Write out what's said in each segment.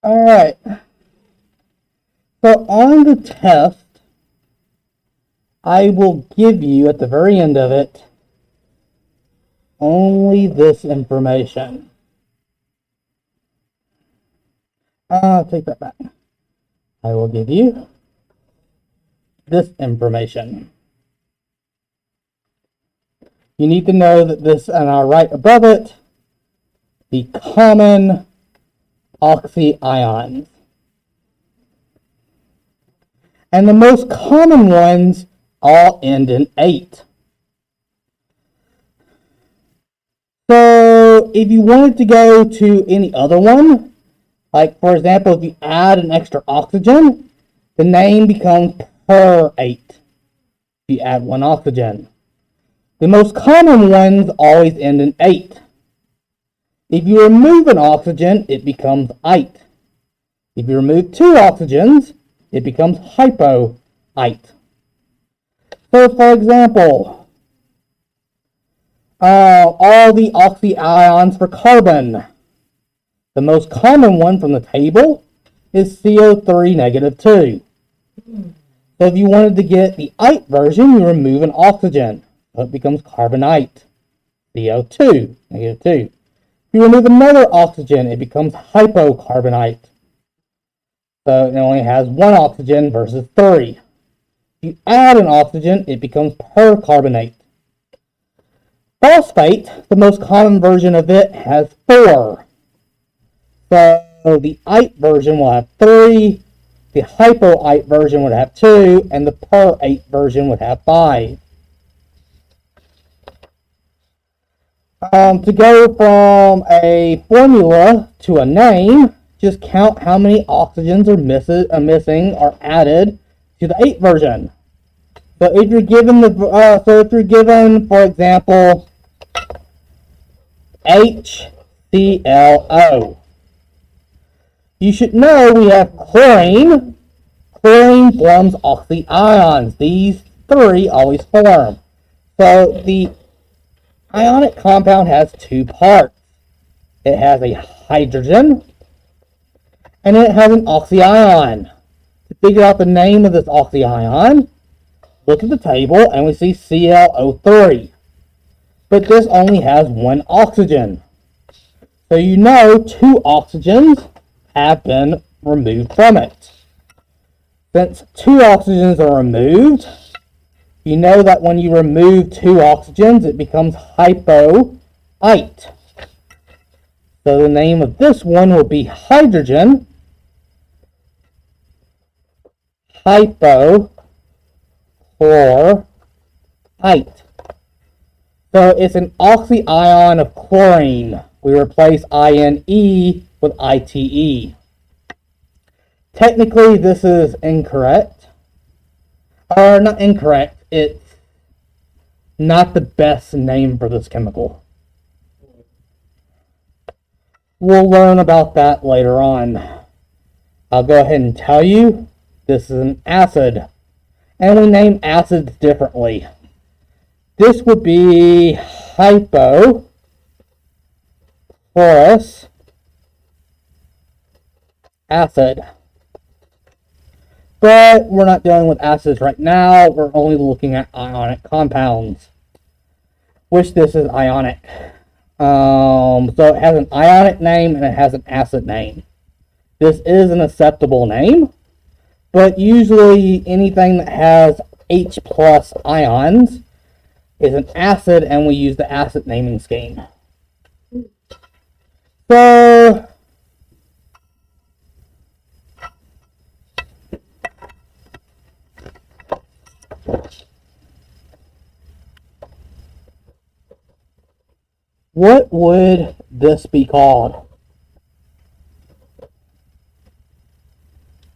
Alright. So on the test, I will give you at the very end of it only this information. Take that back. I will give you this information. You need to know that this, and I'll write above it, the common oxyanions. And the most common ones all end in 8. So if you wanted to go to any other one, like for example, if you add an extra oxygen, the name becomes per 8. If you add one oxygen. The most common ones always end in 8. If you remove an oxygen, it becomes 8. If you remove 2 oxygens, it becomes hypoite. So for example, all the oxyanions for carbon. The most common one from the table is CO3 negative 2. So if you wanted to get the ite version, you remove an oxygen. So it becomes carbonite, CO2 negative 2. If you remove another oxygen, it becomes hypocarbonite. So it only has 1 oxygen versus 3. If you add an oxygen, it becomes percarbonate. Phosphate, the most common version of it, has 4. So the ite version will have 3, the hypoite version would have 2, and the perite version would have 5. To go from a formula to a name, just count how many oxygens are missing or added to the 8 version. So if you're given for example, HClO, you should know we have chlorine. Chlorine forms oxyanions. These 3 always form. So the ionic compound has 2 parts. It has a hydrogen, and it has an oxyion. To figure out the name of this oxyion, look at the table, and we see ClO3. But this only has 1 oxygen. So you know 2 oxygens have been removed from it. Since 2 oxygens are removed, you know that when you remove 2 oxygens, it becomes hypoite. So the name of this one will be hydrogen hypochlorite. So it's an oxyion of chlorine. We replace INE with ITE. Technically, this is incorrect. Or not incorrect, it's not the best name for this chemical. We'll learn about that later on. I'll go ahead and tell you, this is an acid. And we name acids differently. This would be hypochlorous acid. But we're not dealing with acids right now. We're only looking at ionic compounds, which this is ionic. So it has an ionic name and it has an acid name. This is an acceptable name, but usually anything that has H plus ions is an acid, and we use the acid naming scheme. So what would this be called?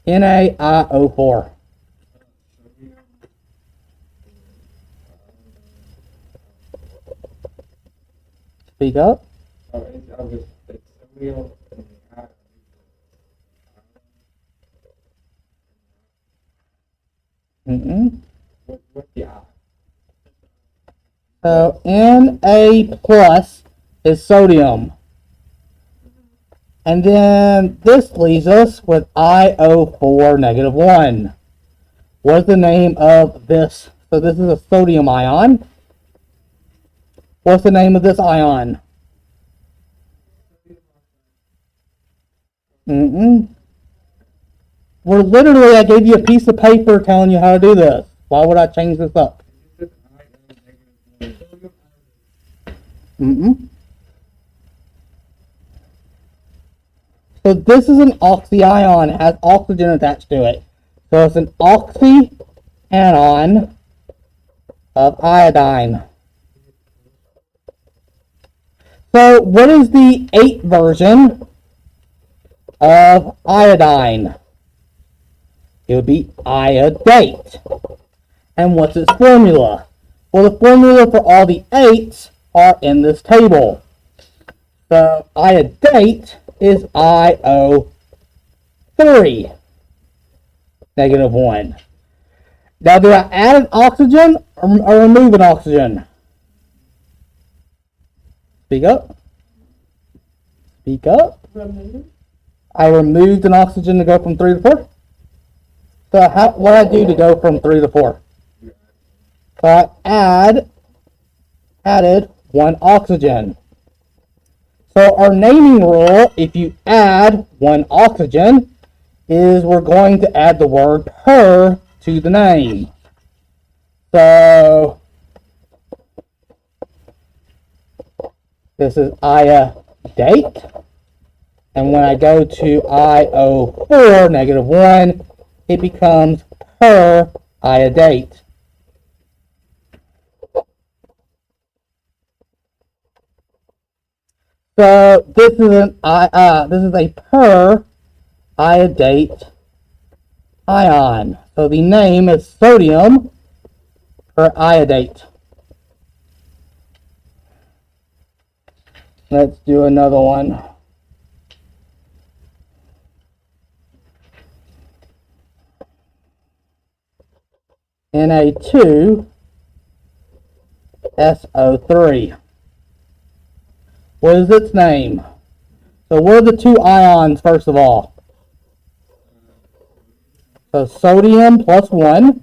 NaIO4. Speak up. So Na plus is sodium. And then this leaves us with IO4 negative 1. What's the name of this? So this is a sodium ion. What's the name of this ion? I gave you a piece of paper telling you how to do this. Why would I change this up? So this is an oxyanion. It has oxygen attached to it. So it's an oxyanion of iodine. So what is the 8 version of iodine? It would be iodate. And what's its formula? Well, the formula for all the 8s are in this table. So iodate is IO3 negative 1. Now, do I add an oxygen or remove an oxygen? Speak up. Speak up. I removed an oxygen to go from 3 to 4. So what do I do to go from 3 to 4? So I added 1 oxygen. So our naming rule, if you add 1 oxygen, is we're going to add the word per to the name. So this is iodate. And when I go to IO4 negative 1, it becomes per iodate. So this is a per iodate ion. So the name is sodium per iodate. Let's do another one. Na2SO3. What is its name? So what are the 2 ions first of all? So sodium plus 1.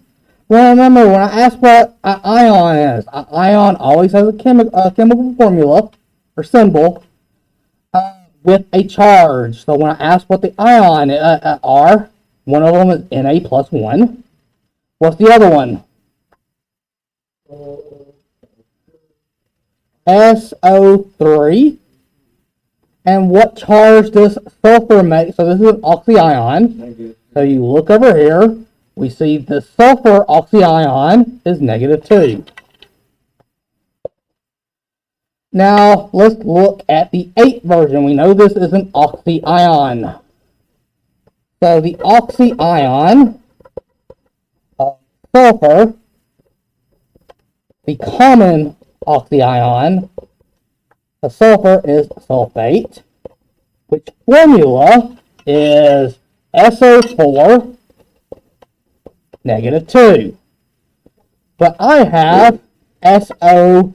Well, remember when I asked what an ion is, an ion always has a chemical formula or symbol with a charge. So when I ask what the ion are, one of them is Na plus 1. What's the other one? SO3. And what charge does sulfur make? So this is an oxyion. So you look over here, we see the sulfur oxyion is negative 2. Now let's look at the 8 version. We know this is an oxyion. So the oxyion of sulfur, the common oxyion of sulfur is sulfate, which formula is SO4 negative 2. But I have SO3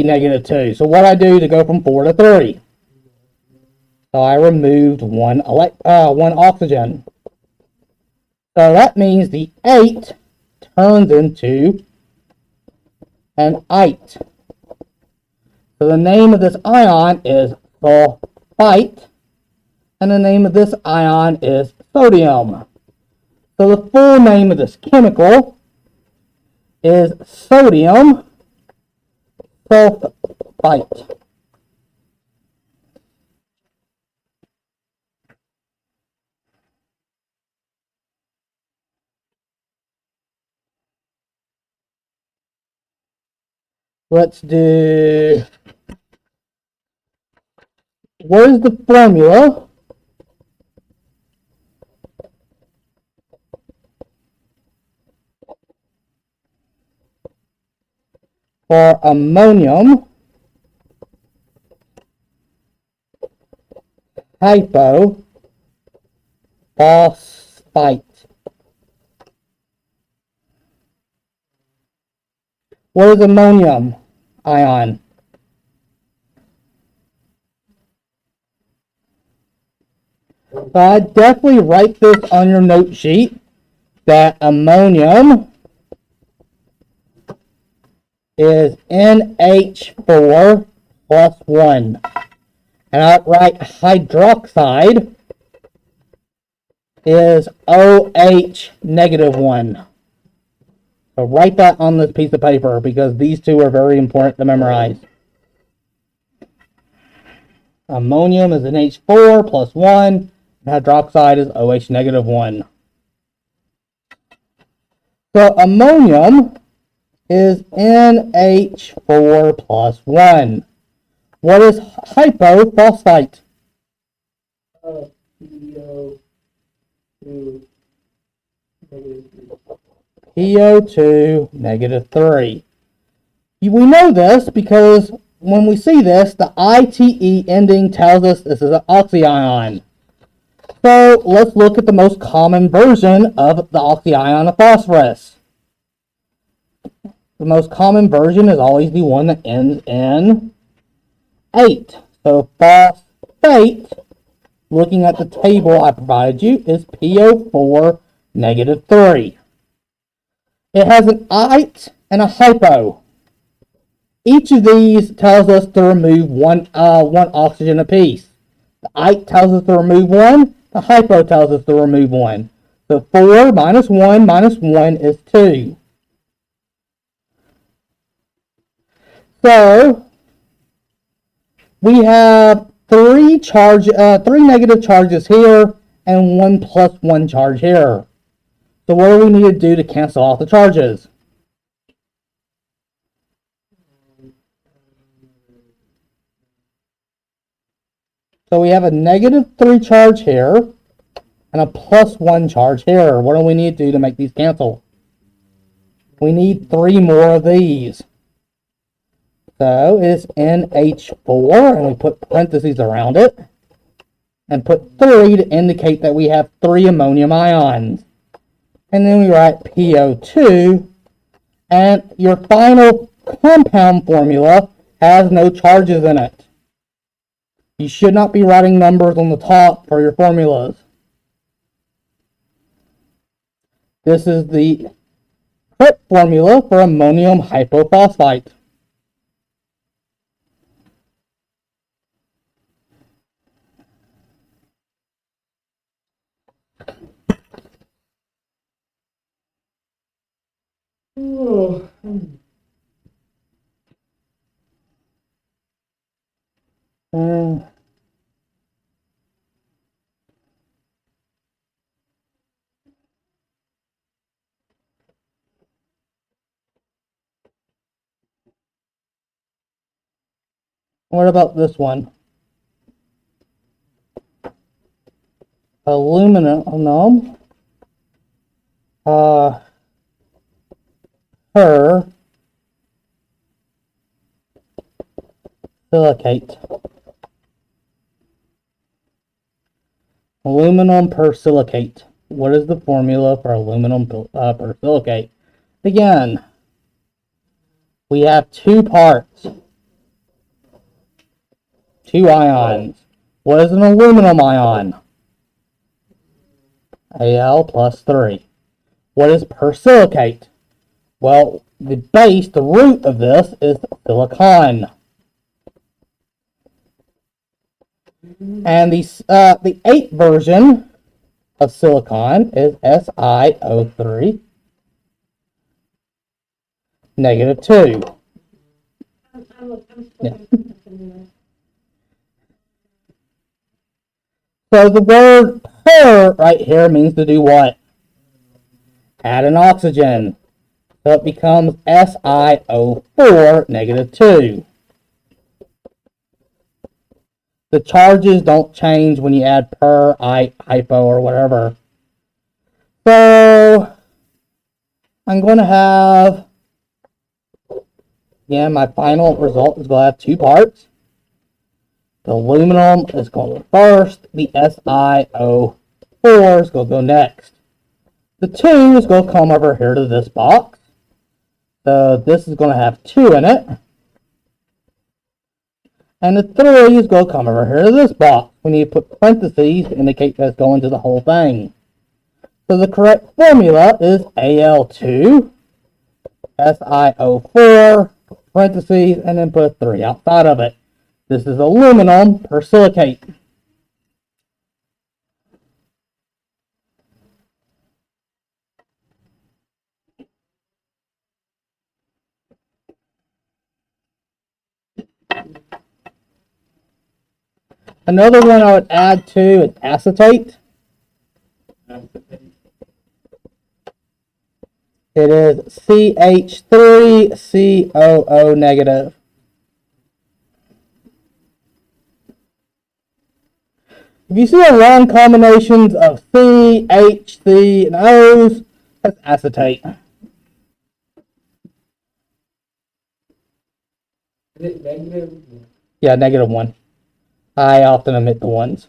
negative 2. So what I do to go from 4 to 3? So I removed one oxygen. So that means the 8 turns into an 8. So the name of this ion is sulfite, and the name of this ion is sodium. So the full name of this chemical is sodium sulfite. Let's do, what is the formula for ammonium hypophosphite? What is ammonium ion? But definitely write this on your note sheet that ammonium is NH4 plus 1. And I'll write hydroxide is OH negative 1. So write that on this piece of paper because these two are very important to memorize. Ammonium is NH4 plus 1. And hydroxide is OH negative 1. So ammonium is NH4 plus 1. What is hypophosphite? PO2 negative 3. We know this because when we see this, the ITE ending tells us this is an oxyion. So let's look at the most common version of the oxyion of phosphorus. The most common version is always the one that ends in 8. So phosphate, looking at the table I provided you, is PO4 negative 3. It has an ite and a hypo. Each of these tells us to remove one oxygen apiece. The ite tells us to remove 1. The hypo tells us to remove 1. So 4 minus 1 is 2. So we have three negative charges here and 1 plus 1 charge here. So what do we need to do to cancel off the charges? So we have a negative 3 charge here and a plus 1 charge here. What do we need to do to make these cancel? We need 3 more of these. So it's NH4, and we put parentheses around it, and put 3 to indicate that we have 3 ammonium ions. And then we write PO2, and your final compound formula has no charges in it. You should not be writing numbers on the top for your formulas. This is the correct formula for ammonium hypophosphite. What about this one? Aluminum per silicate. Aluminum per silicate. What is the formula for aluminum per silicate? Again, we have 2 parts, 2 ions. What is an aluminum ion? Al plus 3. What is per silicate? Well, the base, the root of this is silicon. And the 8th version of silicon is SiO3 negative 2. Yeah. So the word per right here means to do what? Add an oxygen. So it becomes SiO4 negative 2. The charges don't change when you add per, hypo, or whatever. So I'm going to have, again, my final result is going to have 2 parts. The aluminum is going to go first. The SiO4 is going to go next. The 2 is going to come over here to this box. So this is going to have 2 in it. And the 3 is going to come over here to this box. we need to put parentheses to indicate that's going to the whole thing. So the correct formula is Al2, SiO4, parentheses, and then put 3 outside of it. This is aluminum persilicate. Another one I would add to is acetate. It is CH3COO negative. If you see a long combinations of C, H, C, and O's, that's acetate. Is it negative? Yeah, -1. I often omit the ones.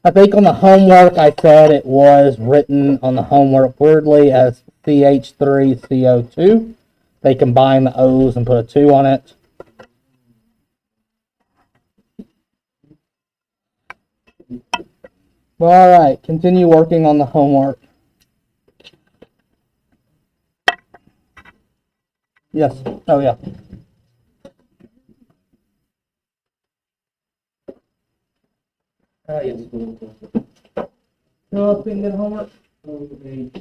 I think on the homework I said it was written on the homework weirdly as CH3CO2. They combine the O's and put a 2 on it. Well, alright, continue working on the homework. Yes. Oh, yeah. Yes. You know what's being good homework? Okay.